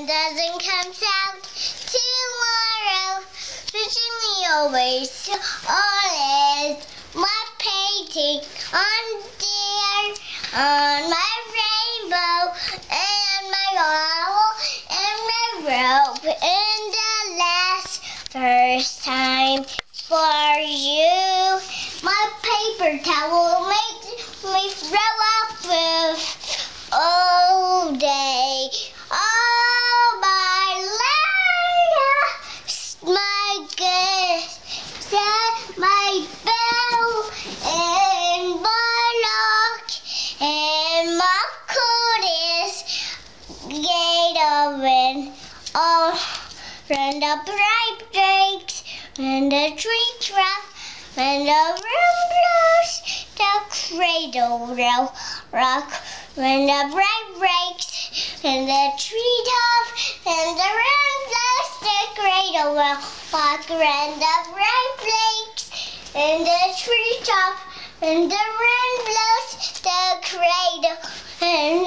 Doesn't come out tomorrow. Wishing me always always my painting on there, on my rainbow and my owl and my rope and the last first time for you. My paper towel makes me throw up with all day. Oh my life, my good, my bell and my lock and my coolest gate open. Oh, when the bright breaks, when the tree trap, when the wind blows, the cradle will rock. When the bright breaks, when the tree top, and the wind blows, the cradle will rock. When the bright breaks, and the tree top, and the wind blows, the cradle, and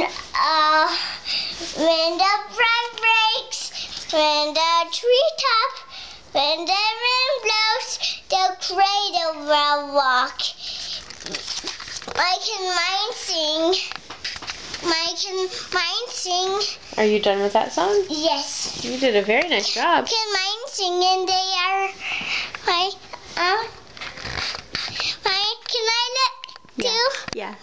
when the bright breaks, when the tree top, when the wind blows, the cradle will rock. I can mind sing. I can mind sing. Are you done with that song? Yes. You did a very nice job. I can mind sing, and they are my. Can I let do? Yeah.